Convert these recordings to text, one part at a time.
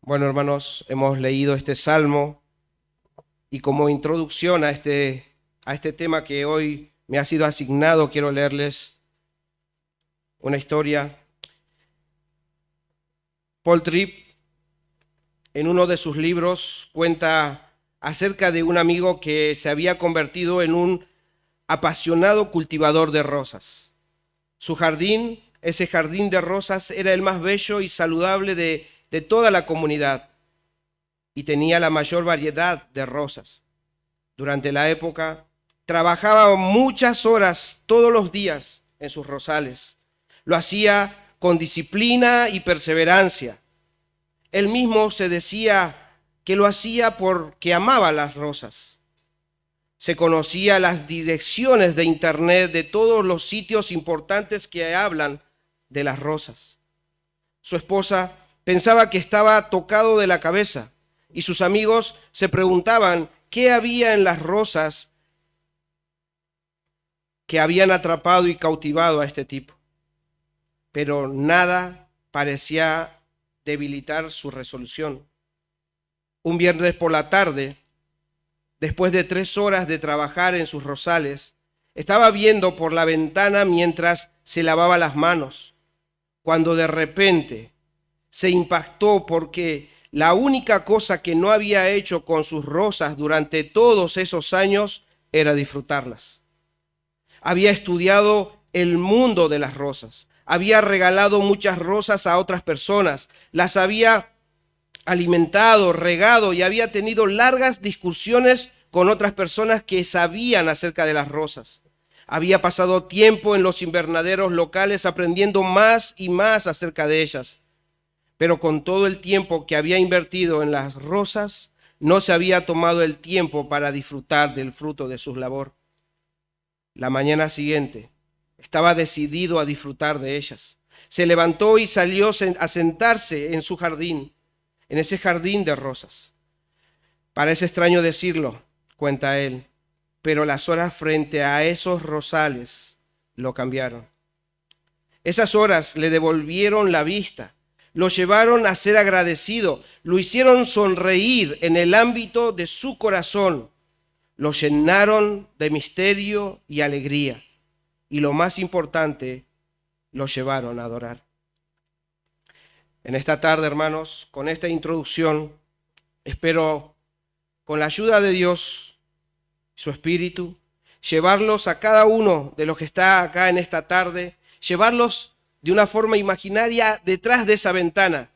Bueno, hermanos, hemos leído este salmo y como introducción a este tema que hoy me ha sido asignado, quiero leerles una historia. Paul Tripp, en uno de sus libros, cuenta acerca de un amigo que se había convertido en un apasionado cultivador de rosas. Su jardín, ese jardín de rosas, era el más bello y saludable de toda la comunidad y tenía la mayor variedad de rosas. Durante la época, trabajaba muchas horas todos los días en sus rosales. Lo hacía con disciplina y perseverancia. Él mismo se decía que lo hacía porque amaba las rosas. Se conocía las direcciones de internet de todos los sitios importantes que hablan de las rosas. Su esposa pensaba que estaba tocado de la cabeza y sus amigos se preguntaban qué había en las rosas que habían atrapado y cautivado a este tipo. Pero nada parecía debilitar su resolución. Un viernes por la tarde, después de 3 horas de trabajar en sus rosales, estaba viendo por la ventana mientras se lavaba las manos, cuando de repente se impactó porque la única cosa que no había hecho con sus rosas durante todos esos años era disfrutarlas. Había estudiado el mundo de las rosas, había regalado muchas rosas a otras personas, las había alimentado, regado y había tenido largas discusiones con otras personas que sabían acerca de las rosas. Había pasado tiempo en los invernaderos locales aprendiendo más y más acerca de ellas. Pero con todo el tiempo que había invertido en las rosas, no se había tomado el tiempo para disfrutar del fruto de su labor. La mañana siguiente estaba decidido a disfrutar de ellas. Se levantó y salió a sentarse en su jardín, en ese jardín de rosas. Parece extraño decirlo, cuenta él, pero las horas frente a esos rosales lo cambiaron. Esas horas le devolvieron la vista, lo llevaron a ser agradecido, lo hicieron sonreír en el ámbito de su corazón, lo llenaron de misterio y alegría y lo más importante, lo llevaron a adorar. En esta tarde, hermanos, con esta introducción, espero, con la ayuda de Dios, su Espíritu, llevarlos a cada uno de los que está acá en esta tarde, llevarlos de una forma imaginaria detrás de esa ventana,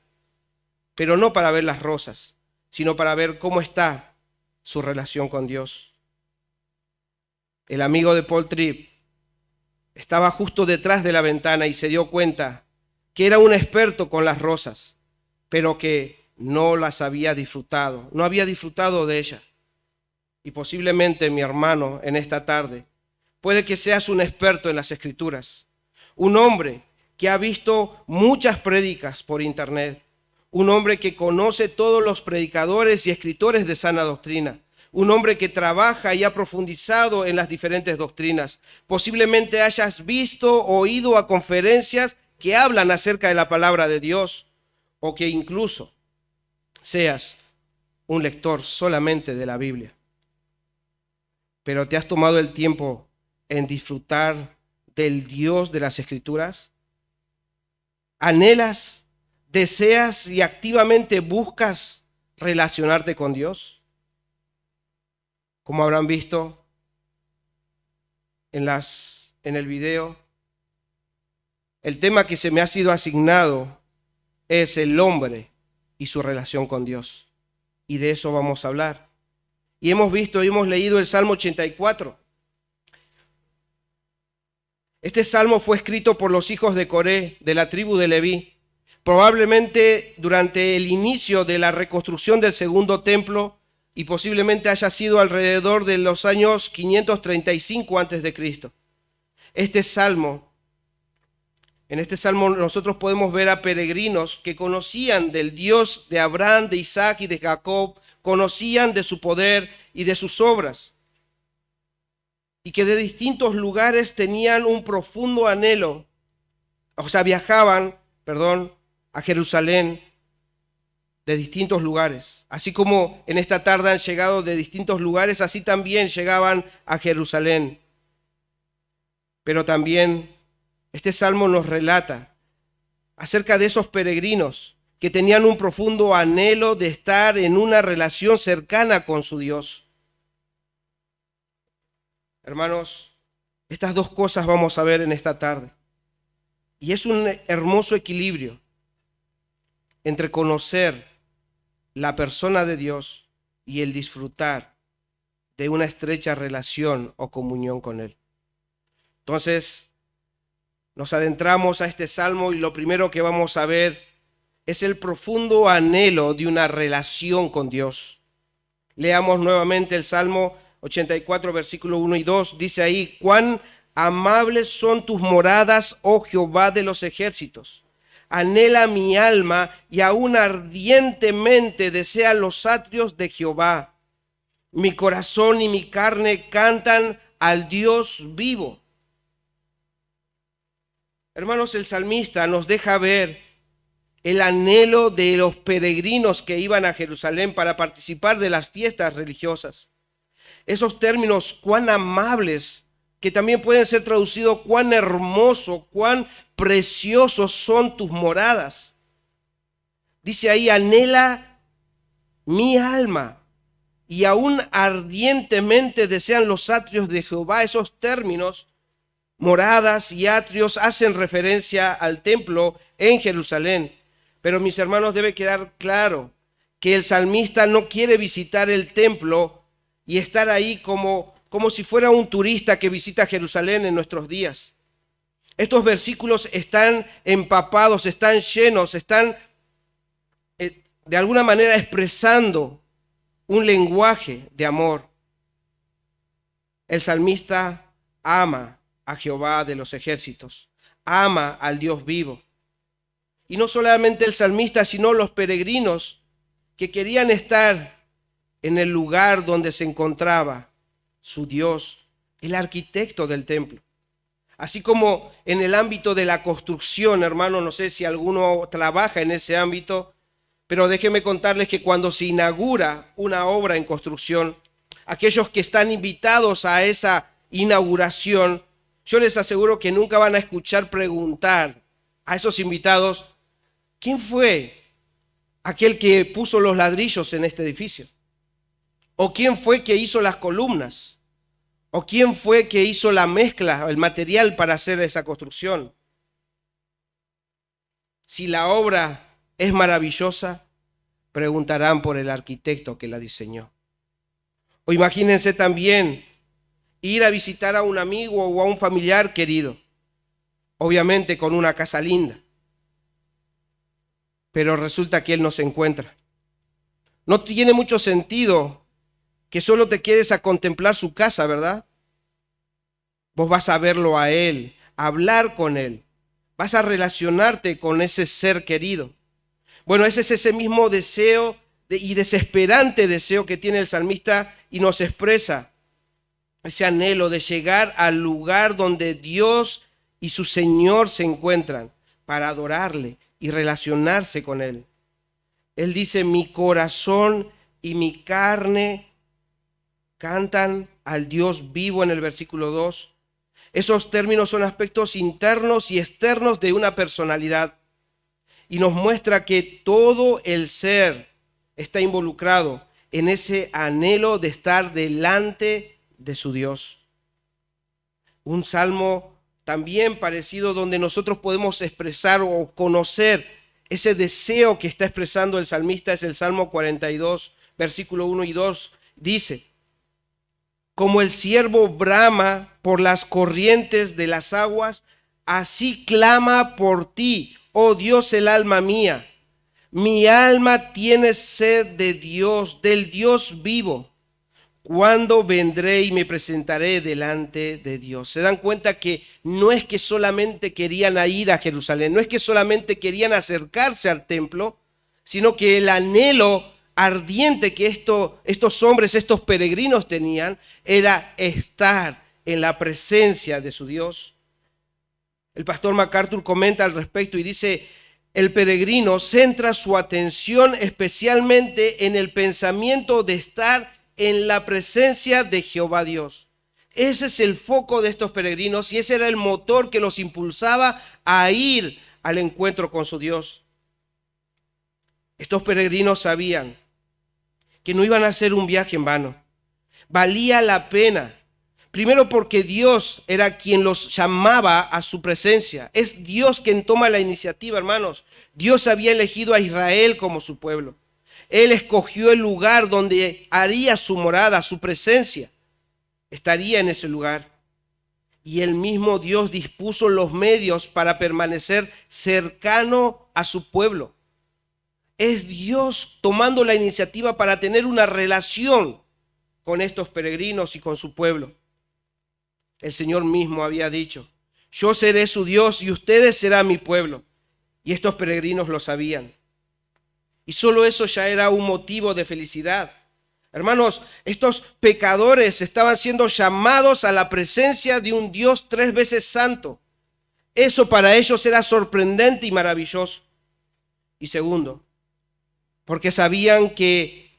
pero no para ver las rosas, sino para ver cómo está su relación con Dios. El amigo de Paul Tripp estaba justo detrás de la ventana y se dio cuenta que era un experto con las rosas, pero que no las había disfrutado, no había disfrutado de ellas. Y posiblemente, mi hermano, en esta tarde, puede que seas un experto en las Escrituras, un hombre que ha visto muchas prédicas por internet, un hombre que conoce todos los predicadores y escritores de sana doctrina, un hombre que trabaja y ha profundizado en las diferentes doctrinas. Posiblemente hayas visto o ido a conferencias que hablan acerca de la palabra de Dios, o que incluso seas un lector solamente de la Biblia. Pero ¿te has tomado el tiempo en disfrutar del Dios de las Escrituras? ¿Anhelas, deseas y activamente buscas relacionarte con Dios? Como habrán visto en el video, el tema que se me ha sido asignado es el hombre y su relación con Dios. Y de eso vamos a hablar. Y hemos visto y hemos leído el Salmo 84. Este salmo fue escrito por los hijos de Coré, de la tribu de Leví, probablemente durante el inicio de la reconstrucción del segundo templo y posiblemente haya sido alrededor de los años 535 a.C. En este salmo nosotros podemos ver a peregrinos que conocían del Dios de Abraham, de Isaac y de Jacob, conocían de su poder y de sus obras, y que de distintos lugares tenían un profundo anhelo, viajaban, a Jerusalén, de distintos lugares. Así como en esta tarde han llegado de distintos lugares, así también llegaban a Jerusalén. Pero también este salmo nos relata acerca de esos peregrinos que tenían un profundo anhelo de estar en una relación cercana con su Dios. Hermanos, estas dos cosas vamos a ver en esta tarde. Y es un hermoso equilibrio entre conocer la persona de Dios y el disfrutar de una estrecha relación o comunión con Él. Entonces, nos adentramos a este salmo y lo primero que vamos a ver es el profundo anhelo de una relación con Dios. Leamos nuevamente el Salmo 84, versículo 1 y 2. Dice ahí: cuán amables son tus moradas, oh Jehová de los ejércitos. Anhela mi alma y aún ardientemente desea los atrios de Jehová. Mi corazón y mi carne cantan al Dios vivo. Hermanos, el salmista nos deja ver el anhelo de los peregrinos que iban a Jerusalén para participar de las fiestas religiosas. Esos términos cuán amables, que también pueden ser traducidos cuán hermoso, cuán preciosos son tus moradas. Dice ahí: anhela mi alma y aún ardientemente desean los atrios de Jehová. Esos términos, moradas y atrios, hacen referencia al templo en Jerusalén. Pero mis hermanos, debe quedar claro que el salmista no quiere visitar el templo y estar ahí como si fuera un turista que visita Jerusalén en nuestros días. Estos versículos están empapados, están llenos, están de alguna manera expresando un lenguaje de amor. El salmista ama a Jehová de los ejércitos, ama al Dios vivo. Y no solamente el salmista, sino los peregrinos que querían estar en el lugar donde se encontraba su Dios, el arquitecto del templo. Así como en el ámbito de la construcción, hermano, no sé si alguno trabaja en ese ámbito, pero déjenme contarles que cuando se inaugura una obra en construcción, aquellos que están invitados a esa inauguración, yo les aseguro que nunca van a escuchar preguntar a esos invitados: ¿quién fue aquel que puso los ladrillos en este edificio? ¿O quién fue que hizo las columnas? ¿O quién fue que hizo la mezcla, el material para hacer esa construcción? Si la obra es maravillosa, preguntarán por el arquitecto que la diseñó. O imagínense también ir a visitar a un amigo o a un familiar querido, obviamente con una casa linda, pero resulta que él no se encuentra. No tiene mucho sentido que solo te quedes a contemplar su casa, ¿verdad? Vos vas a verlo a él, a hablar con él, vas a relacionarte con ese ser querido. Bueno, ese es ese mismo deseo y desesperante deseo que tiene el salmista y nos expresa ese anhelo de llegar al lugar donde Dios y su Señor se encuentran para adorarle y relacionarse con Él. Él dice: mi corazón y mi carne cantan al Dios vivo, en el versículo 2. Esos términos son aspectos internos y externos de una personalidad y nos muestra que todo el ser está involucrado en ese anhelo de estar delante de su Dios. Un salmo también parecido donde nosotros podemos expresar o conocer ese deseo que está expresando el salmista es el Salmo 42, versículo 1 y 2. Dice: como el ciervo brama por las corrientes de las aguas, así clama por ti, oh Dios, el alma mía. Mi alma tiene sed de Dios, del Dios vivo. ¿Cuándo vendré y me presentaré delante de Dios? Se dan cuenta que no es que solamente querían ir a Jerusalén, no es que solamente querían acercarse al templo, sino que el anhelo ardiente que estos hombres, estos peregrinos tenían, era estar en la presencia de su Dios. El pastor MacArthur comenta al respecto y dice: el peregrino centra su atención especialmente en el pensamiento de estar en la presencia de Jehová Dios. Ese es el foco de estos peregrinos y ese era el motor que los impulsaba a ir al encuentro con su Dios. Estos peregrinos sabían que no iban a hacer un viaje en vano. Valía la pena. Primero porque Dios era quien los llamaba a su presencia. Es Dios quien toma la iniciativa, hermanos. Dios había elegido a Israel como su pueblo. Él escogió el lugar donde haría su morada, su presencia. Estaría en ese lugar. Y el mismo Dios dispuso los medios para permanecer cercano a su pueblo. Es Dios tomando la iniciativa para tener una relación con estos peregrinos y con su pueblo. El Señor mismo había dicho: yo seré su Dios y ustedes serán mi pueblo. Y estos peregrinos lo sabían. Y solo eso ya era un motivo de felicidad. Hermanos, estos pecadores estaban siendo llamados a la presencia de un Dios 3 veces santo. Eso para ellos era sorprendente y maravilloso. Y segundo, porque sabían que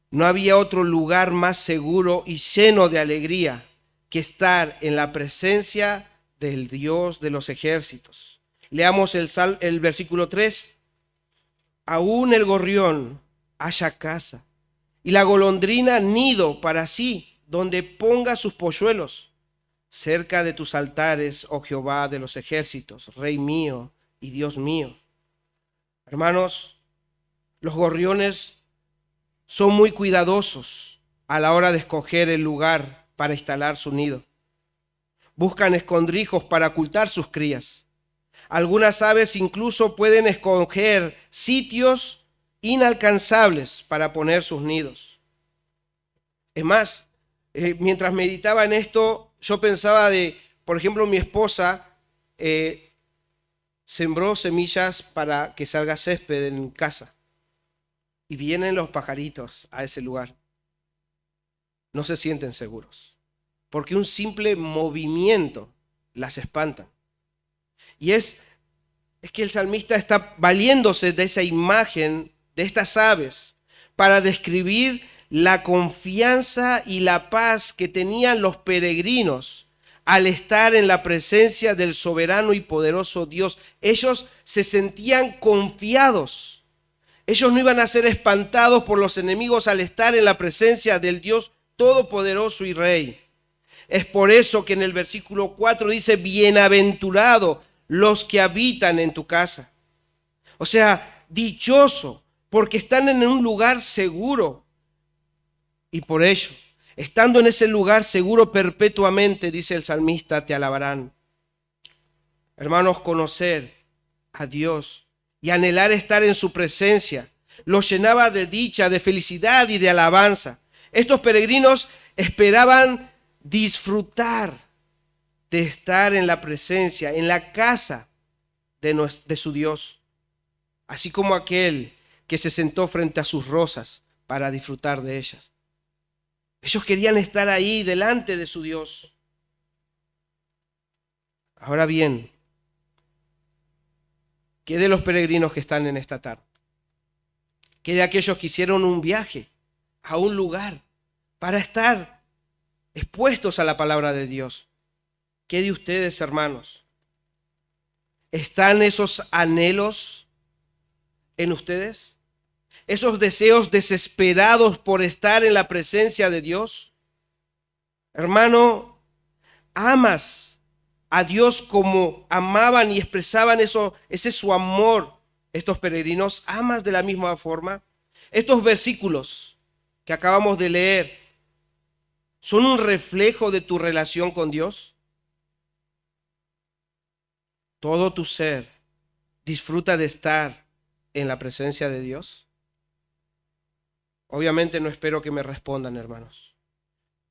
no había otro lugar más seguro y lleno de alegría que estar en la presencia del Dios de los ejércitos. Leamos el versículo 3. Aún el gorrión halla casa y la golondrina nido para sí, donde ponga sus polluelos. Cerca de tus altares, oh Jehová de los ejércitos, Rey mío y Dios mío. Hermanos, los gorriones son muy cuidadosos a la hora de escoger el lugar para instalar su nido. Buscan escondrijos para ocultar sus crías. Algunas aves incluso pueden escoger sitios inalcanzables para poner sus nidos. Es más, mientras meditaba en esto, yo pensaba por ejemplo, mi esposa sembró semillas para que salga césped en casa. Y vienen los pajaritos a ese lugar. No se sienten seguros, porque un simple movimiento las espanta. Y es que el salmista está valiéndose de esa imagen de estas aves para describir la confianza y la paz que tenían los peregrinos al estar en la presencia del soberano y poderoso Dios. Ellos se sentían confiados. Ellos no iban a ser espantados por los enemigos al estar en la presencia del Dios todopoderoso y Rey. Es por eso que en el versículo 4 dice: bienaventurado los que habitan en tu casa. O sea, dichoso, porque están en un lugar seguro. Y por ello, estando en ese lugar seguro perpetuamente, dice el salmista, te alabarán. Hermanos, conocer a Dios y anhelar estar en su presencia los llenaba de dicha, de felicidad y de alabanza. Estos peregrinos esperaban disfrutar de estar en la presencia, en la casa de su Dios, así como aquel que se sentó frente a sus rosas para disfrutar de ellas. Ellos querían estar ahí delante de su Dios. Ahora bien, ¿qué de los peregrinos que están en esta tarde? ¿Qué de aquellos que hicieron un viaje a un lugar para estar expuestos a la palabra de Dios? ¿Qué de ustedes, hermanos? ¿Están esos anhelos en ustedes? ¿Esos deseos desesperados por estar en la presencia de Dios? Hermano, ¿amas a Dios como amaban y expresaban ese su amor estos peregrinos? ¿Amas de la misma forma? Estos versículos que acabamos de leer son un reflejo de tu relación con Dios. Todo tu ser disfruta de estar en la presencia de Dios. Obviamente no espero que me respondan, hermanos,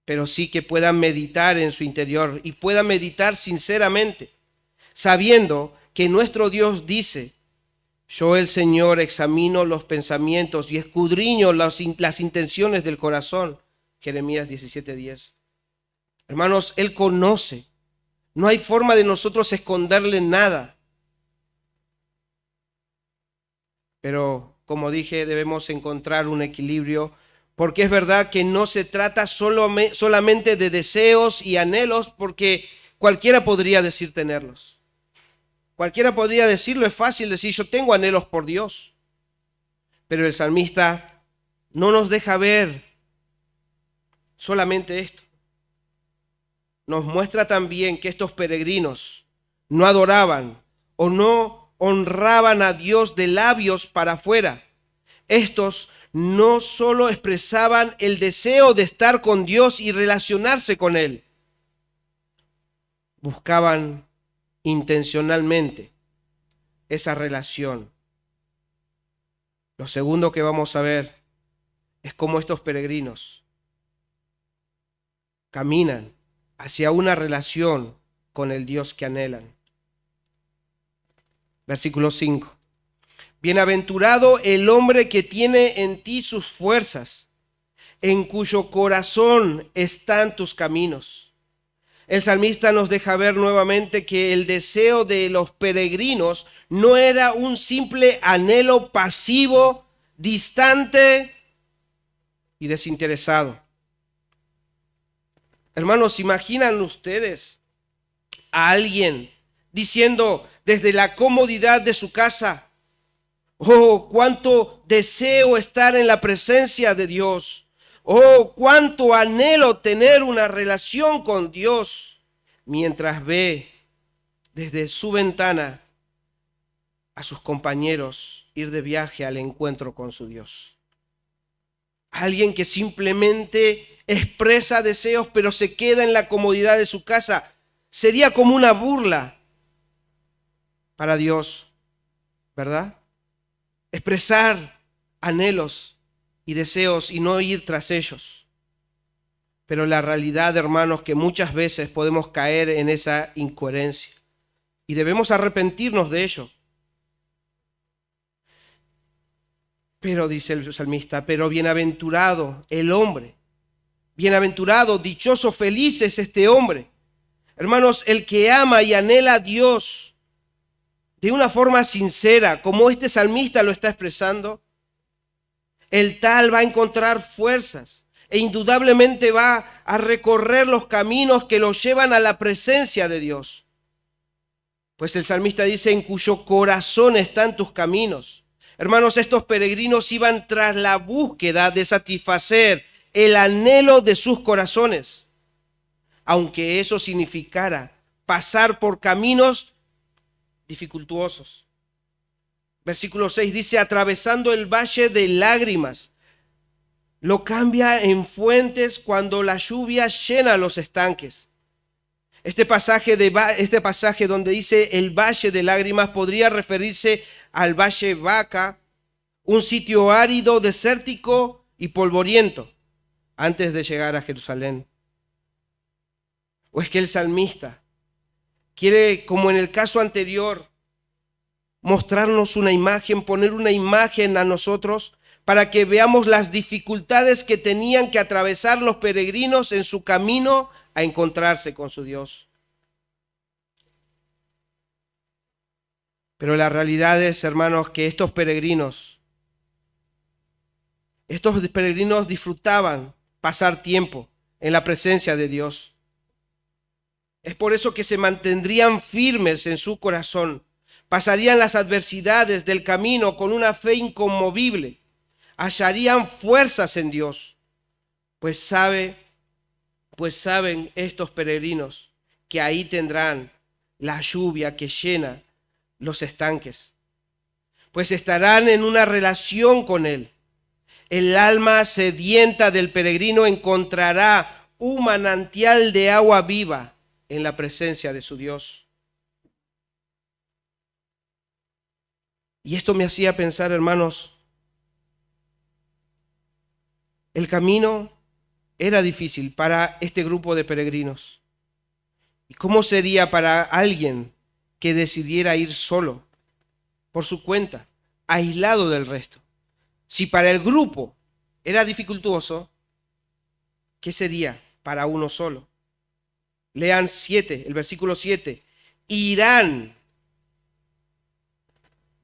pero sí que puedan meditar en su interior y puedan meditar sinceramente, sabiendo que nuestro Dios dice: yo, el Señor, examino los pensamientos y escudriño las intenciones del corazón. Jeremías 17:10. Hermanos, Él conoce. No hay forma de nosotros esconderle nada. Pero como dije, debemos encontrar un equilibrio, porque es verdad que no se trata solamente de deseos y anhelos, porque cualquiera podría decir tenerlos. Cualquiera podría decirlo, es fácil decir, yo tengo anhelos por Dios. Pero el salmista no nos deja ver solamente esto. Nos muestra también que estos peregrinos no adoraban o no honraban a Dios de labios para afuera. Estos no solo expresaban el deseo de estar con Dios y relacionarse con Él, buscaban intencionalmente esa relación. Lo segundo que vamos a ver es cómo estos peregrinos caminan hacia una relación con el Dios que anhelan. Versículo 5. Bienaventurado el hombre que tiene en ti sus fuerzas, en cuyo corazón están tus caminos. El salmista nos deja ver nuevamente que el deseo de los peregrinos no era un simple anhelo pasivo, distante y desinteresado. Hermanos, ¿imaginan ustedes a alguien diciendo desde la comodidad de su casa: oh, cuánto deseo estar en la presencia de Dios; oh, cuánto anhelo tener una relación con Dios, mientras ve desde su ventana a sus compañeros ir de viaje al encuentro con su Dios? Alguien que simplemente expresa deseos pero se queda en la comodidad de su casa. Sería como una burla para Dios, ¿verdad? Expresar anhelos y deseos y no ir tras ellos. Pero la realidad, hermanos, que muchas veces podemos caer en esa incoherencia y debemos arrepentirnos de ello. Pero, dice el salmista, pero bienaventurado el hombre, bienaventurado, dichoso, feliz es este hombre. Hermanos, el que ama y anhela a Dios de una forma sincera, como este salmista lo está expresando, el tal va a encontrar fuerzas e indudablemente va a recorrer los caminos que los llevan a la presencia de Dios. Pues el salmista dice: en cuyo corazón están tus caminos. Hermanos, estos peregrinos iban tras la búsqueda de satisfacer el anhelo de sus corazones, aunque eso significara pasar por caminos dificultuosos. Versículo 6 dice: atravesando el valle de lágrimas. Lo cambia en fuentes cuando la lluvia llena los estanques. Este pasaje donde dice el valle de lágrimas podría referirse al valle Baca, un sitio árido, desértico y polvoriento antes de llegar a Jerusalén. ¿O es que el salmista quiere, como en el caso anterior, mostrarnos una imagen, poner una imagen a nosotros para que veamos las dificultades que tenían que atravesar los peregrinos en su camino a encontrarse con su Dios? Pero la realidad es, hermanos, que estos peregrinos disfrutaban pasar tiempo en la presencia de Dios. Es por eso que se mantendrían firmes en su corazón, pasarían las adversidades del camino con una fe inconmovible, hallarían fuerzas en Dios, pues saben estos peregrinos que ahí tendrán la lluvia que llena los estanques, pues estarán en una relación con Él. El alma sedienta del peregrino encontrará un manantial de agua viva en la presencia de su Dios. Y esto me hacía pensar, hermanos, el camino era difícil para este grupo de peregrinos. ¿Y cómo sería para alguien que decidiera ir solo, por su cuenta, aislado del resto? Si para el grupo era dificultoso, ¿qué sería para uno solo? Lean el versículo 7. Irán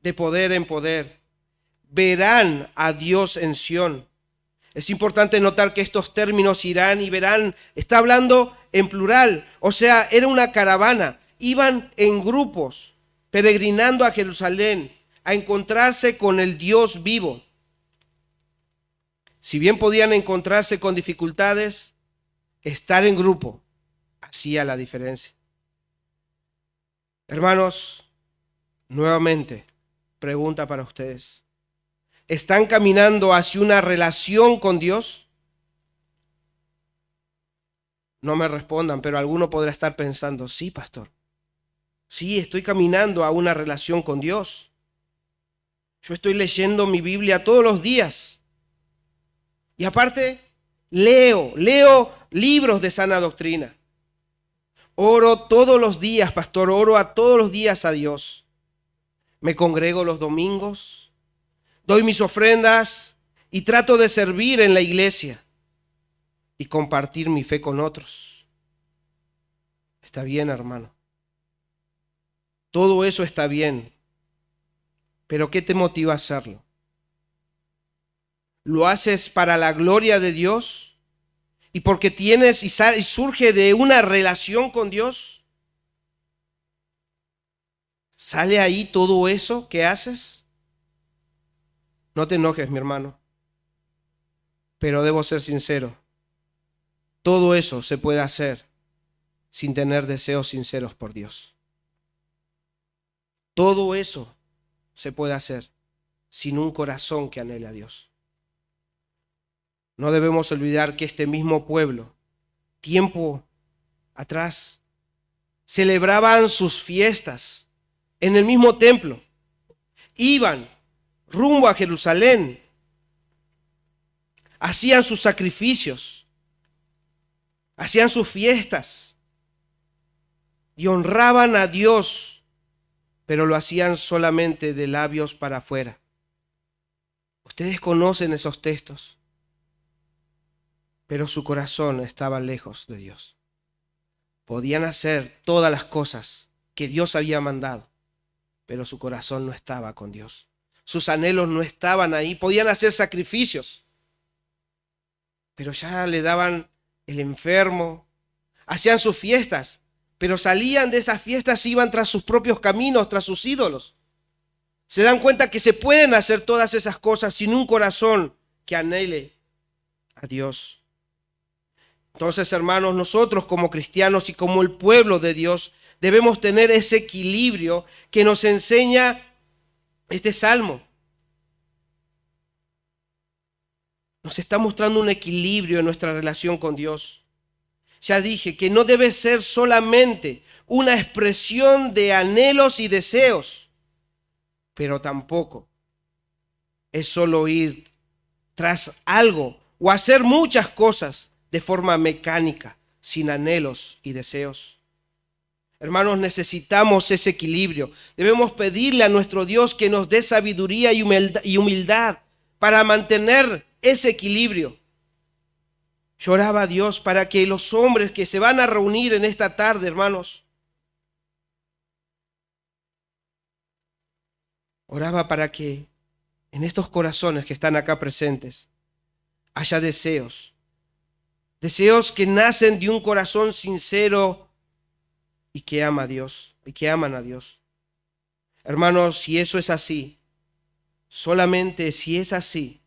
de poder en poder, verán a Dios en Sión. Es importante notar que estos términos irán y verán, está hablando en plural, o sea, era una caravana, iban en grupos, peregrinando a Jerusalén, a encontrarse con el Dios vivo. Si bien podían encontrarse con dificultades, estar en grupo hacía la diferencia. Hermanos, nuevamente, pregunta para ustedes. ¿Están caminando hacia una relación con Dios? No me respondan, pero alguno podrá estar pensando, sí, pastor. Sí, estoy caminando a una relación con Dios. Yo estoy leyendo mi Biblia todos los días. Y aparte, leo libros de sana doctrina. Oro todos los días, pastor, oro a todos los días a Dios. Me congrego los domingos, doy mis ofrendas y trato de servir en la iglesia y compartir mi fe con otros. Está bien, hermano. Todo eso está bien. Pero ¿qué te motiva a hacerlo? ¿Lo haces para la gloria de Dios? ¿Y porque tienes y surge de una relación con Dios? ¿Sale ahí todo eso que haces? No te enojes, mi hermano. Pero debo ser sincero. Todo eso se puede hacer sin tener deseos sinceros por Dios. Todo eso se puede hacer sin un corazón que anhele a Dios. No debemos olvidar que este mismo pueblo, tiempo atrás, celebraban sus fiestas en el mismo templo. Iban rumbo a Jerusalén, hacían sus sacrificios, hacían sus fiestas y honraban a Dios, pero lo hacían solamente de labios para afuera. Ustedes conocen esos textos, pero su corazón estaba lejos de Dios. Podían hacer todas las cosas que Dios había mandado, pero su corazón no estaba con Dios. Sus anhelos no estaban ahí. Podían hacer sacrificios, pero ya le daban el enfermo. Hacían sus fiestas, pero salían de esas fiestas y iban tras sus propios caminos, tras sus ídolos. Se dan cuenta que se pueden hacer todas esas cosas sin un corazón que anhele a Dios. Entonces, hermanos, nosotros como cristianos y como el pueblo de Dios debemos tener ese equilibrio que nos enseña este salmo. Nos está mostrando un equilibrio en nuestra relación con Dios. Ya dije que no debe ser solamente una expresión de anhelos y deseos, pero tampoco es solo ir tras algo o hacer muchas cosas de forma mecánica, sin anhelos y deseos. Hermanos, necesitamos ese equilibrio. Debemos pedirle a nuestro Dios que nos dé sabiduría y humildad para mantener ese equilibrio. Lloraba a Dios para que los hombres que se van a reunir en esta tarde, hermanos, oraba para que en estos corazones que están acá presentes haya deseos que nacen de un corazón sincero y que ama a Dios, y que aman a Dios. Hermanos, si eso es así, solamente si es así,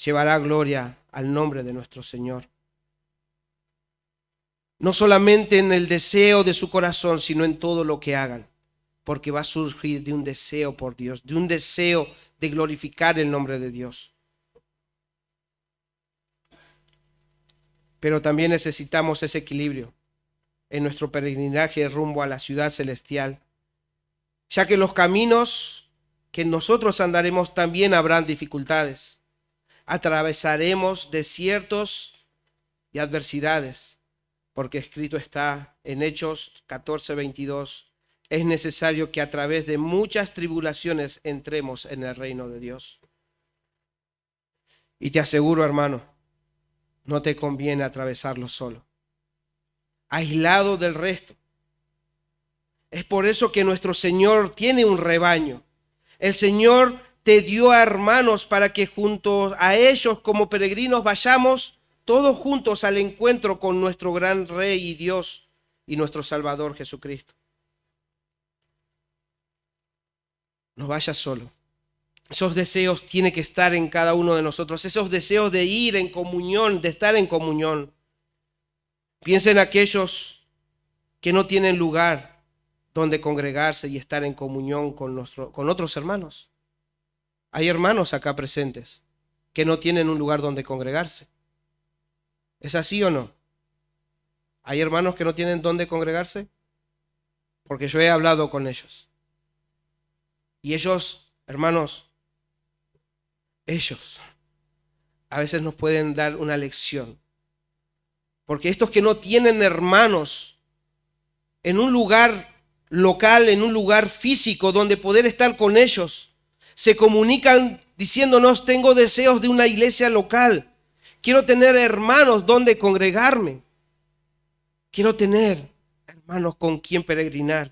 llevará gloria al nombre de nuestro Señor. No solamente en el deseo de su corazón, sino en todo lo que hagan, porque va a surgir de un deseo por Dios, de un deseo de glorificar el nombre de Dios. Pero también necesitamos ese equilibrio en nuestro peregrinaje rumbo a la ciudad celestial, ya que los caminos que nosotros andaremos también habrán dificultades. Atravesaremos desiertos y adversidades, porque escrito está en Hechos 14:22, es necesario que a través de muchas tribulaciones entremos en el reino de Dios. Y te aseguro, hermano, no te conviene atravesarlo solo, aislado del resto. Es por eso que nuestro Señor tiene un rebaño. El Señor te dio a hermanos para que junto a ellos como peregrinos vayamos todos juntos al encuentro con nuestro gran Rey y Dios y nuestro Salvador Jesucristo. No vayas solo. Esos deseos tienen que estar en cada uno de nosotros, esos deseos de ir en comunión, de estar en comunión. Piensa en aquellos que no tienen lugar donde congregarse y estar en comunión con otros hermanos. Hay hermanos acá presentes que no tienen un lugar donde congregarse. ¿Es así o no? ¿Hay hermanos que no tienen dónde congregarse? Porque yo he hablado con ellos. Y ellos, hermanos, ellos a veces nos pueden dar una lección. Porque estos que no tienen hermanos en un lugar local, en un lugar físico donde poder estar con ellos, se comunican diciéndonos: tengo deseos de una iglesia local, quiero tener hermanos donde congregarme, quiero tener hermanos con quien peregrinar.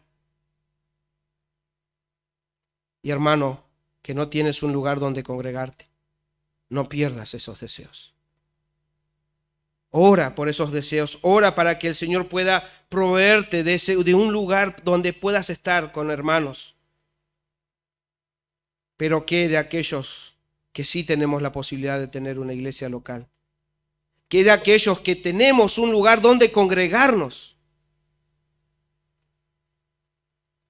Y hermano, que no tienes un lugar donde congregarte, no pierdas esos deseos. Ora por esos deseos, ora para que el Señor pueda proveerte de un lugar donde puedas estar con hermanos. Pero ¿qué de aquellos que sí tenemos la posibilidad de tener una iglesia local? ¿Qué de aquellos que tenemos un lugar donde congregarnos?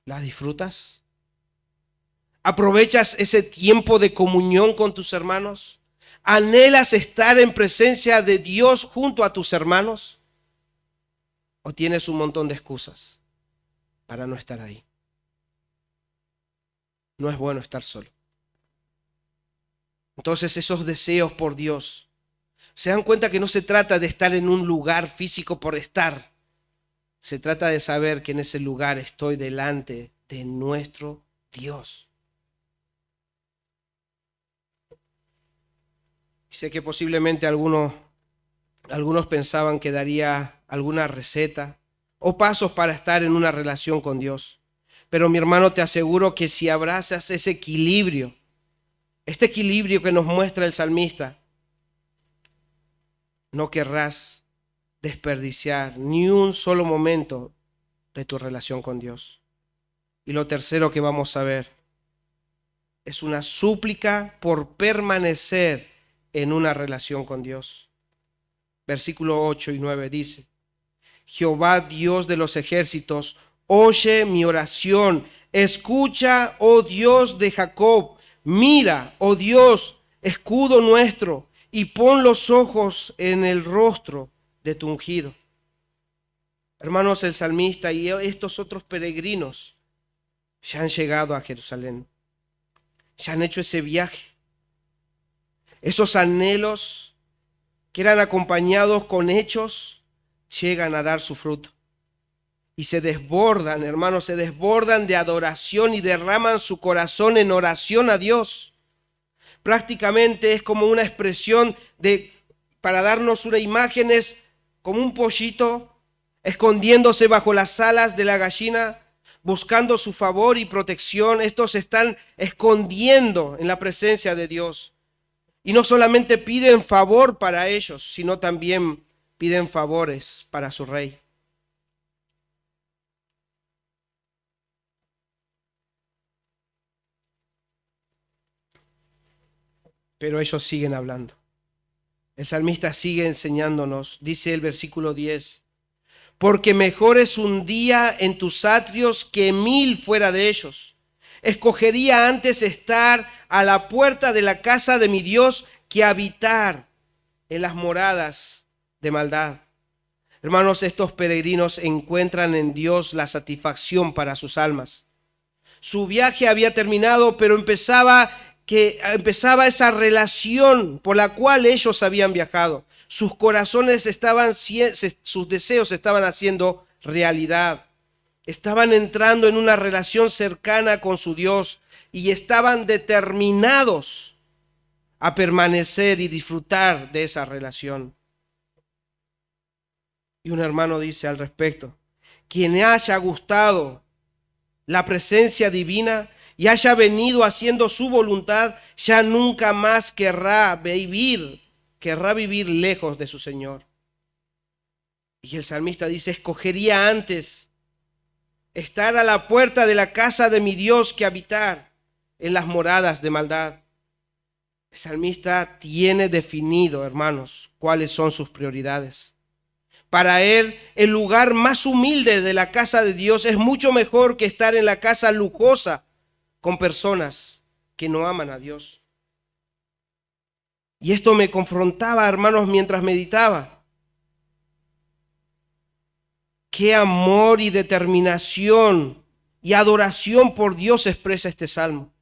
¿La disfrutas? ¿Aprovechas ese tiempo de comunión con tus hermanos? ¿Anhelas estar en presencia de Dios junto a tus hermanos? ¿O tienes un montón de excusas para no estar ahí? No es bueno estar solo. Entonces esos deseos por Dios, se dan cuenta que no se trata de estar en un lugar físico por estar. Se trata de saber que en ese lugar estoy delante de nuestro Dios. Sé que posiblemente algunos pensaban que daría alguna receta o pasos para estar en una relación con Dios. Pero mi hermano, te aseguro que si abrazas ese equilibrio, este equilibrio que nos muestra el salmista, no querrás desperdiciar ni un solo momento de tu relación con Dios. Y lo tercero que vamos a ver es una súplica por permanecer en una relación con Dios. Versículo 8 y 9 dice: Jehová Dios de los ejércitos, oye mi oración, escucha, oh Dios de Jacob, mira, oh Dios, escudo nuestro, y pon los ojos en el rostro de tu ungido. Hermanos, el salmista y estos otros peregrinos ya han llegado a Jerusalén, ya han hecho ese viaje. Esos anhelos que eran acompañados con hechos llegan a dar su fruto. Y se desbordan, hermanos, se desbordan de adoración y derraman su corazón en oración a Dios. Prácticamente es como una expresión para darnos una imagen, es como un pollito escondiéndose bajo las alas de la gallina, buscando su favor y protección. Estos se están escondiendo en la presencia de Dios. Y no solamente piden favor para ellos, sino también piden favores para su rey. Pero ellos siguen hablando. El salmista sigue enseñándonos, dice el versículo 10, porque mejor es un día en tus atrios que 1000 fuera de ellos. Escogería antes estar a la puerta de la casa de mi Dios que habitar en las moradas de maldad. Hermanos, estos peregrinos encuentran en Dios la satisfacción para sus almas. Su viaje había terminado, pero empezaba esa relación por la cual ellos habían viajado. Sus corazones sus deseos estaban haciendo realidad. Estaban entrando en una relación cercana con su Dios y estaban determinados a permanecer y disfrutar de esa relación. Y un hermano dice al respecto: quien haya gustado la presencia divina, y haya venido haciendo su voluntad, ya nunca más querrá vivir lejos de su Señor. Y el salmista dice, escogería antes estar a la puerta de la casa de mi Dios que habitar en las moradas de maldad. El salmista tiene definido, hermanos, cuáles son sus prioridades. Para él, el lugar más humilde de la casa de Dios es mucho mejor que estar en la casa lujosa con personas que no aman a Dios. Y esto me confrontaba, hermanos, mientras meditaba. Qué amor y determinación y adoración por Dios expresa este salmo.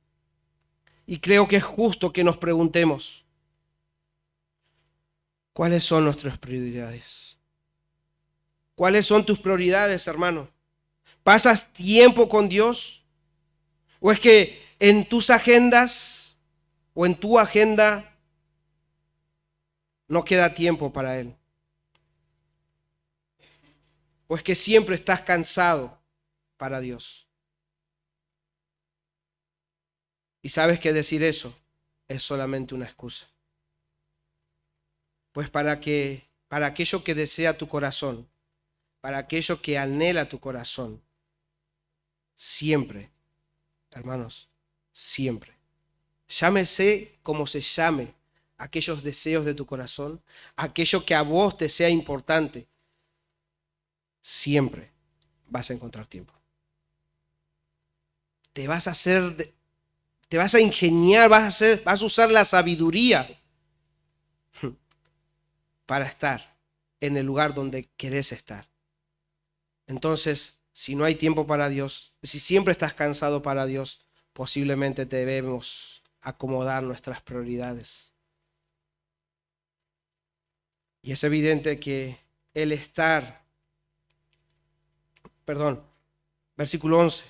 Y creo que es justo que nos preguntemos, ¿cuáles son nuestras prioridades? ¿Cuáles son tus prioridades, hermano? ¿Pasas tiempo con Dios? ¿O es que en tus agendas o en tu agenda no queda tiempo para Él? ¿O es que siempre estás cansado para Dios? Y sabes que decir eso es solamente una excusa. Pues para aquello que desea tu corazón, para aquello que anhela tu corazón, siempre, hermanos, siempre. Llámese como se llame aquellos deseos de tu corazón, aquello que a vos te sea importante, siempre vas a encontrar tiempo. Te vas a ingeniar, vas a usar la sabiduría para estar en el lugar donde querés estar. Entonces, si no hay tiempo para Dios, si siempre estás cansado para Dios, posiblemente debemos acomodar nuestras prioridades. Y es evidente que el versículo 11,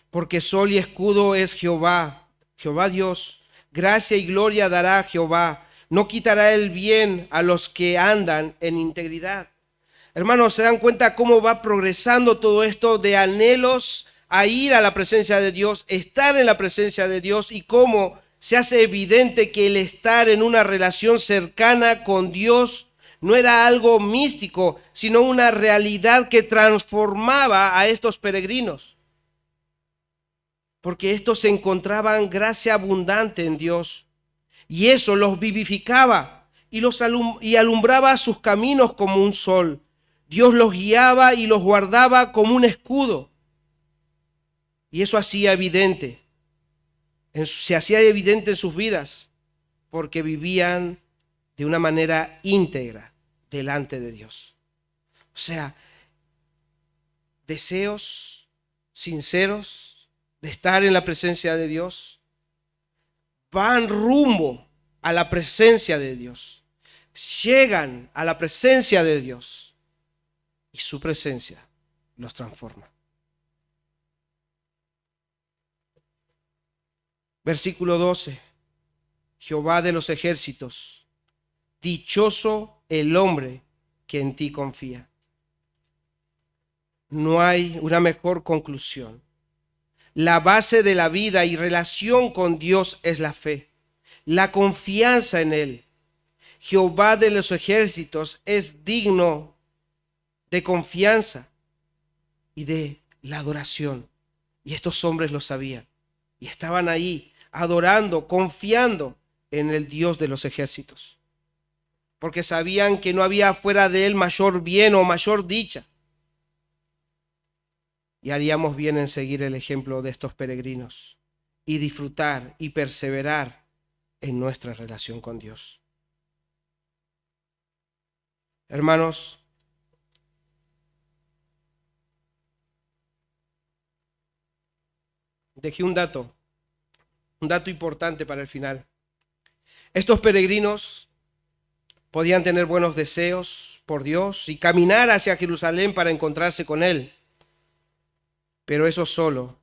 porque sol y escudo es Jehová, Jehová Dios, gracia y gloria dará a Jehová, no quitará el bien a los que andan en integridad. Hermanos, ¿se dan cuenta cómo va progresando todo esto de anhelos a ir a la presencia de Dios, estar en la presencia de Dios, y cómo se hace evidente que el estar en una relación cercana con Dios no era algo místico, sino una realidad que transformaba a estos peregrinos? Porque estos encontraban gracia abundante en Dios, y eso los vivificaba y alumbraba sus caminos como un sol. Dios los guiaba y los guardaba como un escudo. Y eso se hacía evidente en sus vidas, porque vivían de una manera íntegra delante de Dios. O sea, deseos sinceros de estar en la presencia de Dios van rumbo a la presencia de Dios, llegan a la presencia de Dios y su presencia los transforma. Versículo 12, Jehová de los ejércitos, dichoso el hombre que en ti confía. No hay una mejor conclusión. La base de la vida y relación con Dios es la fe, la confianza en Él. Jehová de los ejércitos es digno de confianza y de la adoración. Y estos hombres lo sabían y estaban ahí adorando, confiando en el Dios de los ejércitos, porque sabían que no había fuera de Él mayor bien o mayor dicha. Y haríamos bien en seguir el ejemplo de estos peregrinos y disfrutar y perseverar en nuestra relación con Dios. Hermanos, dejé un dato importante para el final. Estos peregrinos podían tener buenos deseos por Dios y caminar hacia Jerusalén para encontrarse con Él. Pero eso solo,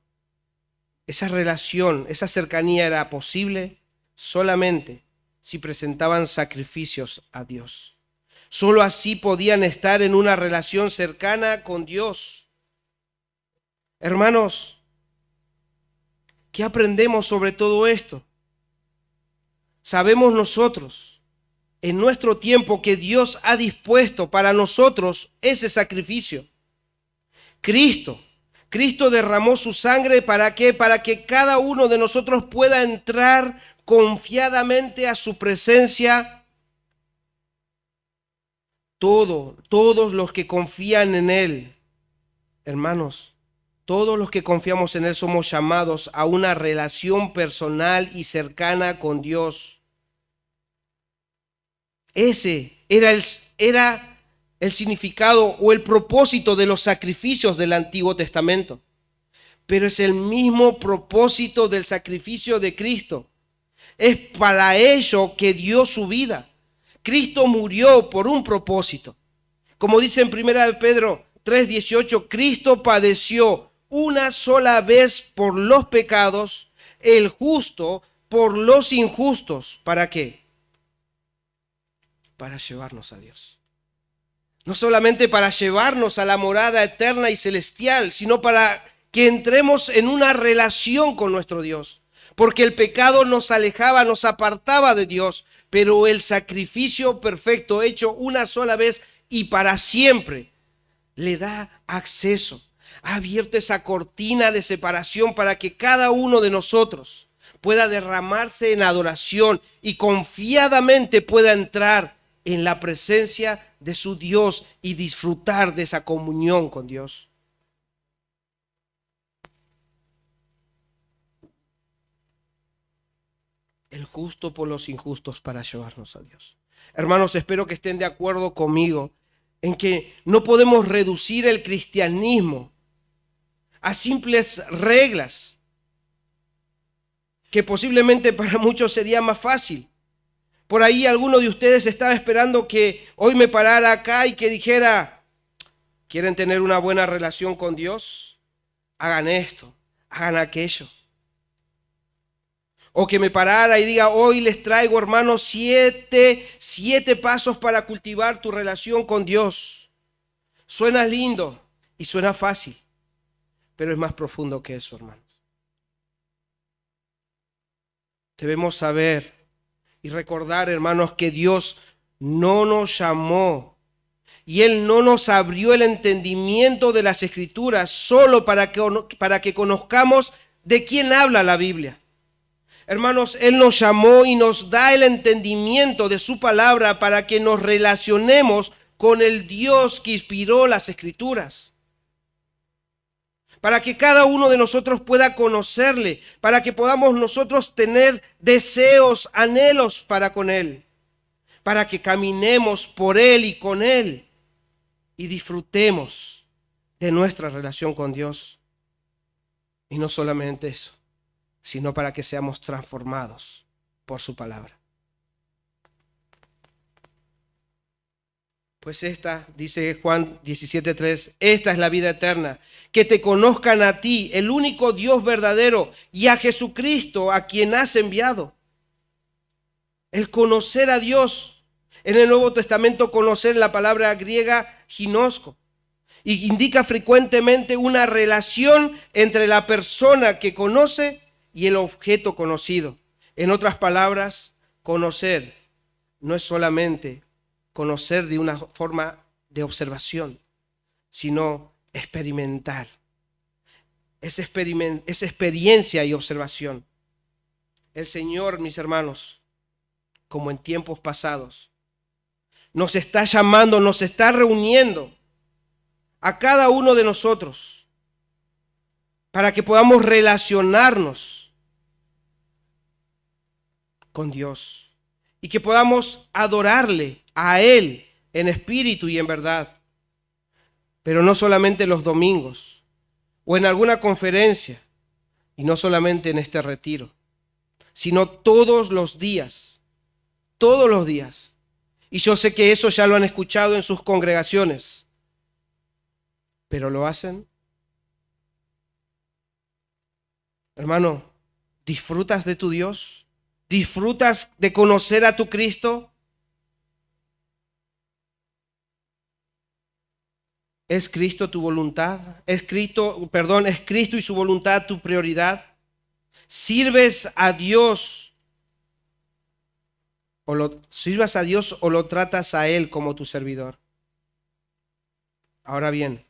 esa relación, esa cercanía era posible solamente si presentaban sacrificios a Dios. Solo así podían estar en una relación cercana con Dios. Hermanos, ¿Qué aprendemos sobre todo esto? Sabemos nosotros en nuestro tiempo que Dios ha dispuesto para nosotros ese sacrificio. Cristo derramó su sangre ¿para qué? Para que cada uno de nosotros pueda entrar confiadamente a su presencia. Todos los que confían en Él, hermanos, todos los que confiamos en Él somos llamados a una relación personal y cercana con Dios. Ese era el significado o el propósito de los sacrificios del Antiguo Testamento. Pero es el mismo propósito del sacrificio de Cristo. Es para ello que dio su vida. Cristo murió por un propósito. Como dice en 1 Pedro 3:18, Cristo padeció una sola vez por los pecados, el justo por los injustos. ¿Para qué? Para llevarnos a Dios. No solamente para llevarnos a la morada eterna y celestial, sino para que entremos en una relación con nuestro Dios. Porque el pecado nos alejaba, nos apartaba de Dios, pero el sacrificio perfecto hecho una sola vez y para siempre le da acceso. Ha abierto esa cortina de separación para que cada uno de nosotros pueda derramarse en adoración y confiadamente pueda entrar en la presencia de su Dios y disfrutar de esa comunión con Dios. El justo por los injustos para llevarnos a Dios. Hermanos, espero que estén de acuerdo conmigo en que no podemos reducir el cristianismo a simples reglas, que posiblemente para muchos sería más fácil. Por ahí alguno de ustedes estaba esperando que hoy me parara acá y que dijera, ¿quieren tener una buena relación con Dios? Hagan esto, hagan aquello. O que me parara y diga, hoy les traigo, hermanos, siete pasos para cultivar tu relación con Dios. Suena lindo y suena fácil, pero es más profundo que eso, hermanos. Debemos saber y recordar, hermanos, que Dios no nos llamó y Él no nos abrió el entendimiento de las Escrituras solo para que conozcamos de quién habla la Biblia. Hermanos, Él nos llamó y nos da el entendimiento de su palabra para que nos relacionemos con el Dios que inspiró las Escrituras. Para que cada uno de nosotros pueda conocerle, para que podamos nosotros tener deseos, anhelos para con Él, para que caminemos por Él y con Él y disfrutemos de nuestra relación con Dios. Y no solamente eso, sino para que seamos transformados por su palabra. Pues esta, dice Juan 17:3, esta es la vida eterna, que te conozcan a ti, el único Dios verdadero, y a Jesucristo, a quien has enviado. El conocer a Dios. En el Nuevo Testamento conocer la palabra griega ginosco, y indica frecuentemente una relación entre la persona que conoce y el objeto conocido. En otras palabras, conocer no es solamente conocer de una forma de observación, sino experimentar. Es experiencia y observación. El Señor, mis hermanos, como en tiempos pasados, nos está llamando, nos está reuniendo a cada uno de nosotros para que podamos relacionarnos con Dios y que podamos adorarle a Él en espíritu y en verdad. Pero no solamente los domingos o en alguna conferencia y no solamente en este retiro, sino todos los días, todos los días. Y yo sé que eso ya lo han escuchado en sus congregaciones, pero ¿lo hacen? Hermano, ¿disfrutas de tu Dios? ¿Disfrutas de conocer a tu Cristo? ¿Es Cristo tu voluntad? ¿Es Cristo y su voluntad tu prioridad? ¿Sirves a Dios sirvas a Dios o lo tratas a Él como tu servidor? Ahora bien,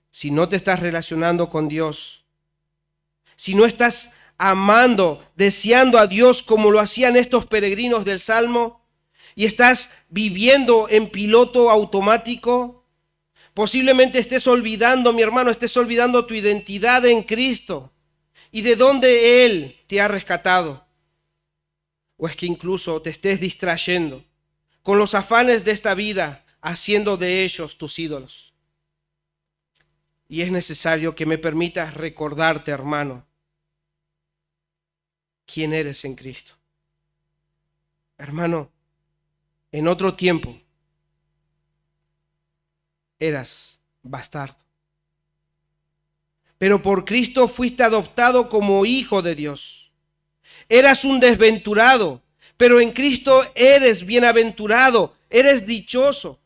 si no te estás relacionando con Dios, si no estás amando, deseando a Dios como lo hacían estos peregrinos del Salmo, y estás viviendo en piloto automático, posiblemente estés olvidando, mi hermano, estés olvidando tu identidad en Cristo y de dónde Él te ha rescatado. O es que incluso te estés distrayendo con los afanes de esta vida, haciendo de ellos tus ídolos. Y es necesario que me permitas recordarte, hermano, quién eres en Cristo. Hermano, en otro tiempo eras bastardo, pero por Cristo fuiste adoptado como hijo de Dios. Eras un desventurado, pero en Cristo eres bienaventurado, eres dichoso.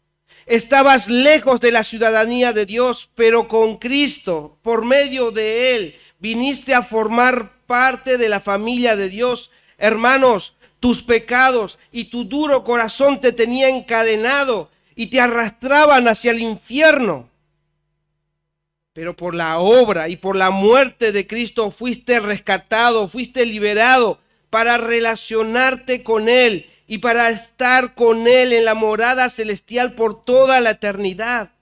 Estabas lejos de la ciudadanía de Dios, pero con Cristo, por medio de Él, viniste a formar parte de la familia de Dios. Hermanos, tus pecados y tu duro corazón te tenían encadenado y te arrastraban hacia el infierno. Pero por la obra y por la muerte de Cristo fuiste rescatado, fuiste liberado para relacionarte con Él y para estar con Él en la morada celestial por toda la eternidad.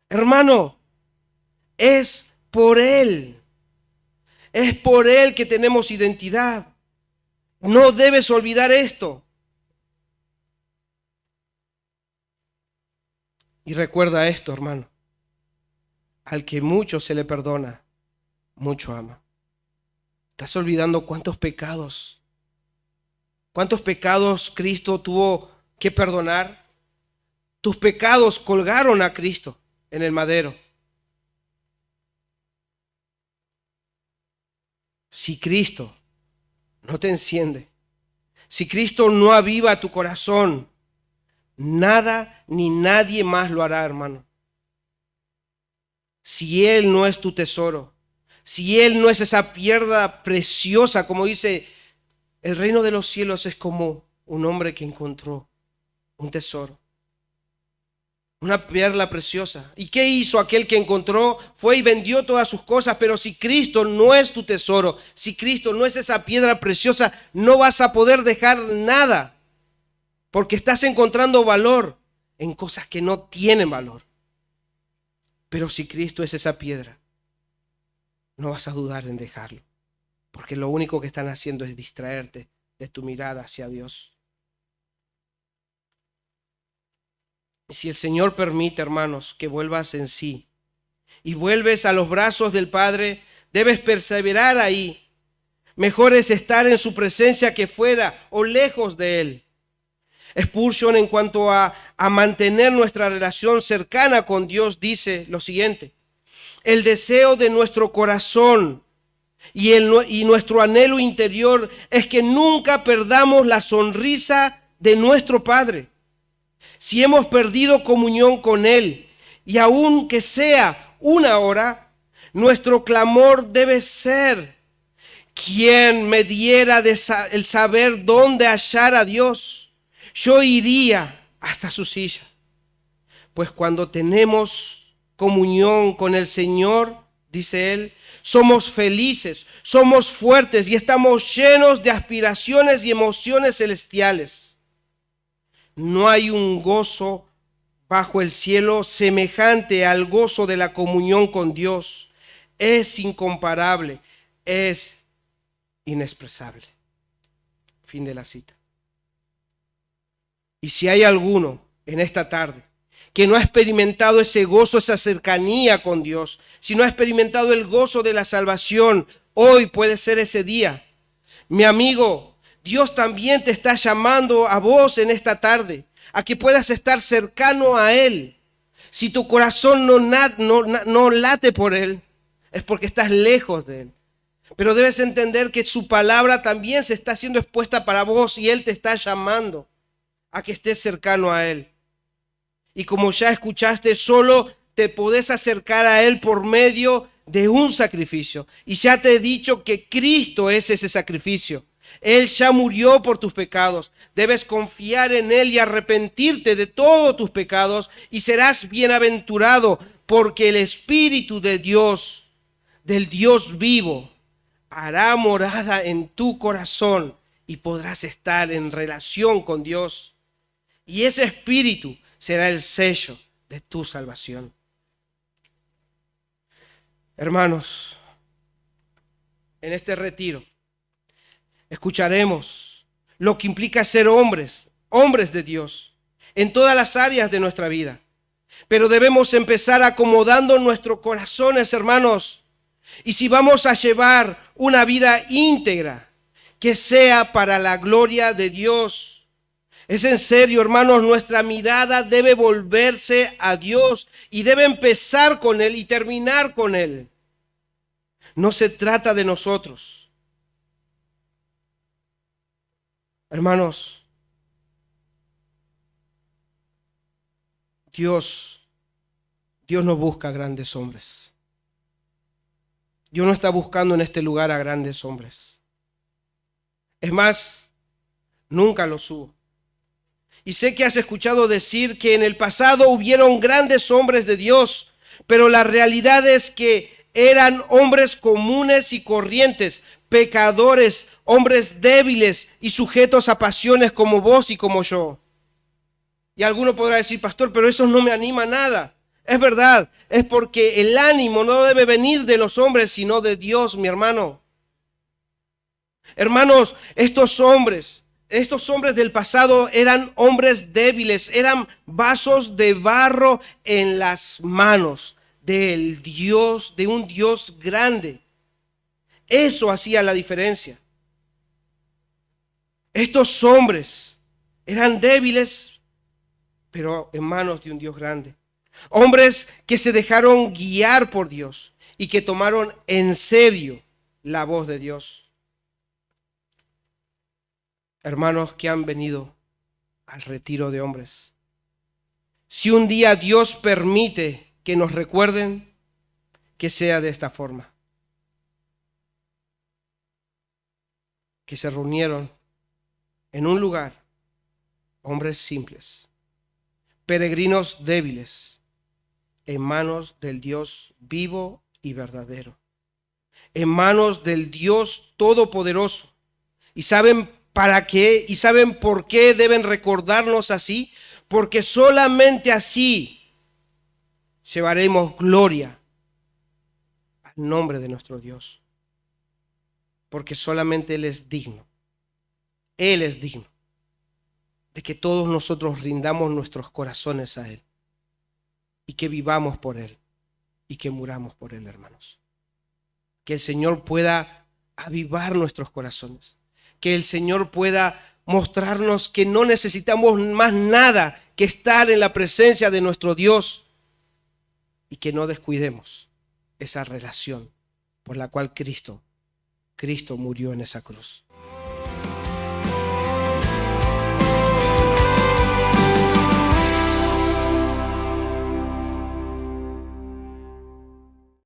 Hermano, es por Él que tenemos identidad. No debes olvidar esto. Y recuerda esto, hermano. Al que mucho se le perdona, mucho ama. ¿Estás olvidando cuántos pecados Cristo tuvo que perdonar? Tus pecados colgaron a Cristo en el madero. Si Cristo no te enciende, si Cristo no aviva tu corazón, nada ni nadie más lo hará, hermano. Si Él no es tu tesoro, si Él no es esa piedra preciosa, como dice, el reino de los cielos es como un hombre que encontró un tesoro, una perla preciosa. ¿Y qué hizo aquel que encontró? Fue y vendió todas sus cosas. Pero si Cristo no es tu tesoro, si Cristo no es esa piedra preciosa, no vas a poder dejar nada, porque estás encontrando valor en cosas que no tienen valor. Pero si Cristo es esa piedra, no vas a dudar en dejarlo, porque lo único que están haciendo es distraerte de tu mirada hacia Dios. Y si el Señor permite, hermanos, que vuelvas en sí y vuelves a los brazos del Padre, debes perseverar ahí. Mejor es estar en su presencia que fuera o lejos de Él. Spurgeon, en cuanto a mantener nuestra relación cercana con Dios, dice lo siguiente: el deseo de nuestro corazón y nuestro anhelo interior es que nunca perdamos la sonrisa de nuestro Padre. Si hemos perdido comunión con Él, y aunque sea una hora, nuestro clamor debe ser: ¿quién me diera el saber dónde hallar a Dios? Yo iría hasta su silla. Pues cuando tenemos comunión con el Señor, dice Él, somos felices, somos fuertes y estamos llenos de aspiraciones y emociones celestiales. No hay un gozo bajo el cielo semejante al gozo de la comunión con Dios. Es incomparable, es inexpresable. Fin de la cita. Y si hay alguno en esta tarde que no ha experimentado ese gozo, esa cercanía con Dios, si no ha experimentado el gozo de la salvación, hoy puede ser ese día. Mi amigo, Dios también te está llamando a vos en esta tarde, a que puedas estar cercano a Él. Si tu corazón no late por Él, es porque estás lejos de Él. Pero debes entender que su palabra también se está siendo expuesta para vos y Él te está llamando a que estés cercano a Él. Y como ya escuchaste, solo te podés acercar a Él por medio de un sacrificio. Y ya te he dicho que Cristo es ese sacrificio. Él ya murió por tus pecados. Debes confiar en Él y arrepentirte de todos tus pecados y serás bienaventurado, porque el Espíritu de Dios, del Dios vivo, hará morada en tu corazón y podrás estar en relación con Dios. Y ese Espíritu será el sello de tu salvación. Hermanos, en este retiro escucharemos lo que implica ser hombres de Dios en todas las áreas de nuestra vida. Pero debemos empezar acomodando nuestros corazones, hermanos. Y si vamos a llevar una vida íntegra, que sea para la gloria de Dios. Es en serio, hermanos, nuestra mirada debe volverse a Dios y debe empezar con Él y terminar con Él. No se trata de nosotros. Hermanos, Dios no busca grandes hombres. Dios no está buscando en este lugar a grandes hombres. Es más, nunca los hubo. Y sé que has escuchado decir que en el pasado hubieron grandes hombres de Dios, pero la realidad es que eran hombres comunes y corrientes, pecadores, hombres débiles y sujetos a pasiones como vos y como yo. Y alguno podrá decir, pastor, pero eso no me anima nada. Es verdad, es porque el ánimo no debe venir de los hombres, sino de Dios, mi hermano. Hermanos, estos hombres del pasado eran hombres débiles, eran vasos de barro en las manos del Dios, de un Dios grande. Eso hacía la diferencia. Estos hombres eran débiles, pero en manos de un Dios grande. Hombres que se dejaron guiar por Dios y que tomaron en serio la voz de Dios. Hermanos que han venido al retiro de hombres, si un día Dios permite que nos recuerden, que sea de esta forma. Que se reunieron en un lugar hombres simples, peregrinos débiles, en manos del Dios vivo y verdadero, en manos del Dios todopoderoso. ¿Y saben para qué? ¿Y saben por qué deben recordarnos así? Porque solamente así llevaremos gloria al nombre de nuestro Dios. Porque solamente Él es digno. Él es digno de que todos nosotros rindamos nuestros corazones a Él y que vivamos por Él y que muramos por Él, hermanos. Que el Señor pueda avivar nuestros corazones, que el Señor pueda mostrarnos que no necesitamos más nada que estar en la presencia de nuestro Dios y que no descuidemos esa relación por la cual Cristo murió en esa cruz.